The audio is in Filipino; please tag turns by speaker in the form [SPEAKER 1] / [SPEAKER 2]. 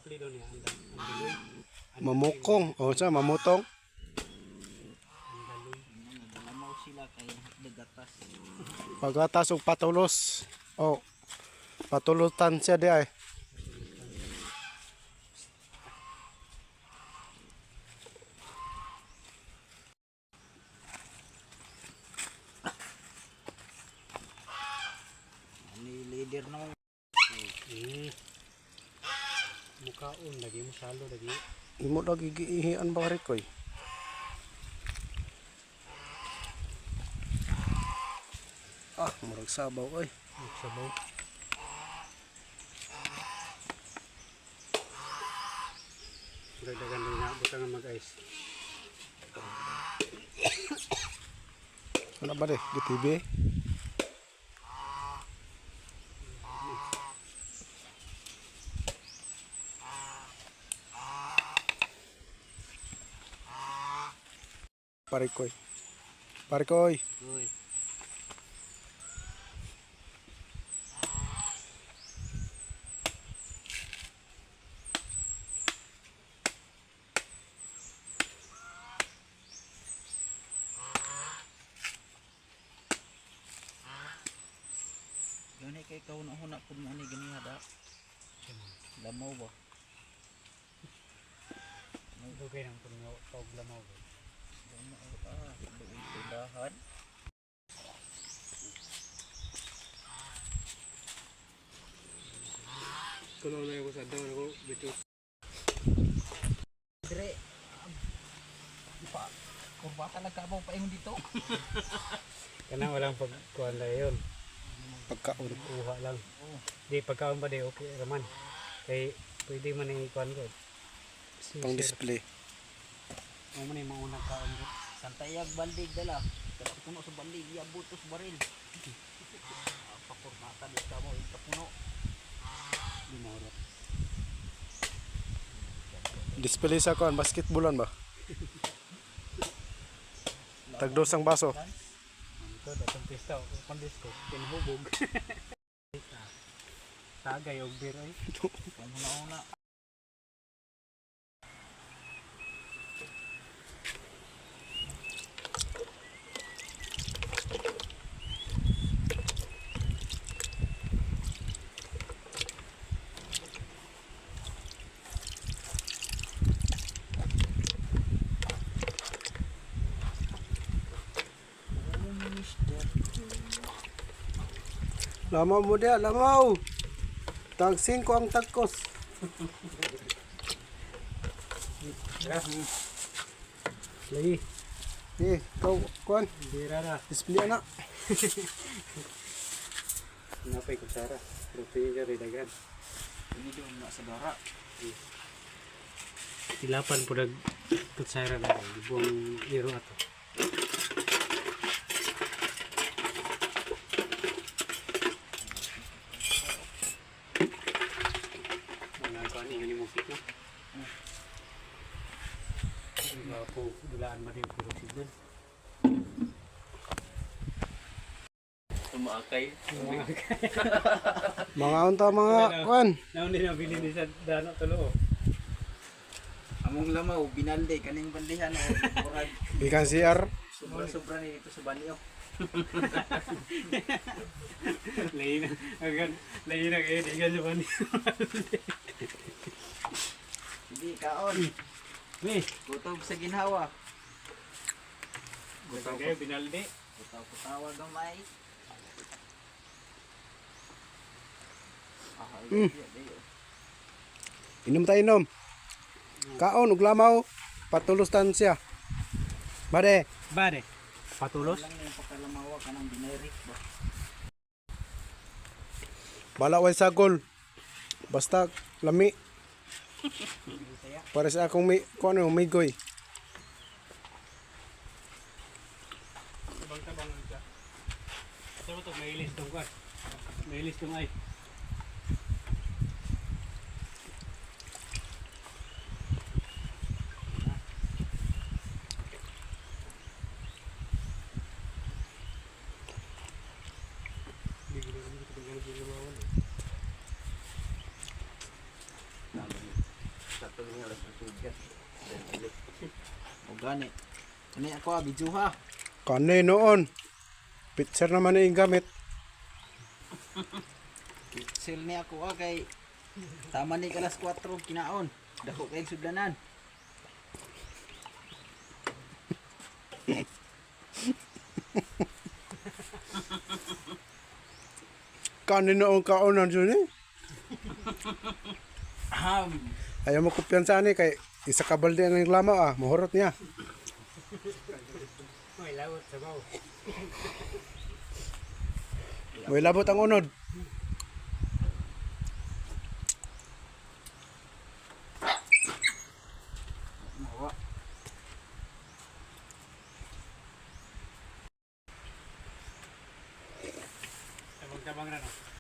[SPEAKER 1] apelido niya? Andaluy.
[SPEAKER 2] Mamukong. O sa mamutong.
[SPEAKER 1] Andaluy.
[SPEAKER 3] Lamaw sila kay dagatas.
[SPEAKER 2] Pagatas og patulos. O patulutan siya di ay.
[SPEAKER 3] Ani leader na
[SPEAKER 1] Mukaon lagi mo salo lagi.
[SPEAKER 2] Imo lagi giihian ba koy. Murag sabaw oy.
[SPEAKER 1] Sabaw. Dagdagan din nga butang nga mag-ice.
[SPEAKER 2] Ano ba de? GTV? Parikoy. Parikoy.
[SPEAKER 3] Uy. Gani kay ikaw na huna pud mo ani gani hada. Lamaw ba?
[SPEAKER 1] Dugay ng puno tawag lamaw.
[SPEAKER 3] Lamaw doon tudahan.
[SPEAKER 1] Kuno na ko sa daw ko bitus.
[SPEAKER 3] Dire. Pa. Kurba talaga mo pa yung dito.
[SPEAKER 1] Kana walang pagkuhan lang yun.
[SPEAKER 2] Pagkaon.
[SPEAKER 1] Kuha lang. Di pagkaon ba di okay raman. Kay pwede man yung ikuhan ko.
[SPEAKER 2] Pang display.
[SPEAKER 1] Mo man yung maunang kaon ko.
[SPEAKER 3] Santayag bandig dala. Kasi puno sa bandig iabot sa baril. Pakurmatan di ka mo ito puno.
[SPEAKER 1] Di mauro.
[SPEAKER 2] Display sa kuan basketballan ba? Tagdos ang baso.
[SPEAKER 1] Ito datang pista o pandisko. Pinhubog. Tagay og beer ay.
[SPEAKER 3] Una-una.
[SPEAKER 2] Lamaw mo dia, lamaw. Tag 5 ang tagkos.
[SPEAKER 1] Lagi.
[SPEAKER 2] Kau kuan
[SPEAKER 1] Bira na.
[SPEAKER 2] display ana.
[SPEAKER 1] Napay kutsara. Roti ka rin dagan.
[SPEAKER 3] Ini doon na sa dara.
[SPEAKER 1] Ilapan po nag kutsara na. Buong iro ato. Mga kuhan yung animukit no? Mga po dulaan mo rin puro signal.
[SPEAKER 3] Tumakay.
[SPEAKER 2] Mga unta mga kuan.
[SPEAKER 1] Naon din ang bilhin ni sa dano tulo.
[SPEAKER 3] Among lamaw binalde kaning bandihan o murag
[SPEAKER 2] Bikan CR.
[SPEAKER 3] sobra-sobra ni dito sa banyo.
[SPEAKER 1] Lain na. Agad. Lain na kayo. Igan sa bani.
[SPEAKER 3] Hindi kaon.
[SPEAKER 1] Ni.
[SPEAKER 3] Gutom sa ginhawa.
[SPEAKER 1] Gusto kayo binaldi.
[SPEAKER 3] Putaw-putawa gamay.
[SPEAKER 2] Inom tayo inom. Kaon ug lamaw. Patulos tan siya. Bade.
[SPEAKER 1] Bade. Patulos.
[SPEAKER 3] Lang yung pakalamawa ka ng bineric ba?
[SPEAKER 2] Bala way sagol. Basta lami. Para sa akong may kuan umigoy.
[SPEAKER 1] Tabang-tabang lang siya. Sabi to, may ilis tong kwan. May ilis tong ay.
[SPEAKER 3] O gani. Ano ako video ha?
[SPEAKER 2] Kanay noon. Picture naman na yung gamit.
[SPEAKER 3] Pixel ni ako kay tama ni kalas 4 kinaon. Dako kay sudlanan.
[SPEAKER 2] Kanay noon kaonan dyan eh.
[SPEAKER 3] Ham.
[SPEAKER 2] Ayaw mo kumpiyansa ni kay isa ka balde ang lamaw ah. Mahurot niya.
[SPEAKER 1] May lawot sa baw.
[SPEAKER 2] May labot ang unod.
[SPEAKER 3] Mawa.
[SPEAKER 1] Tabang-tabang na no.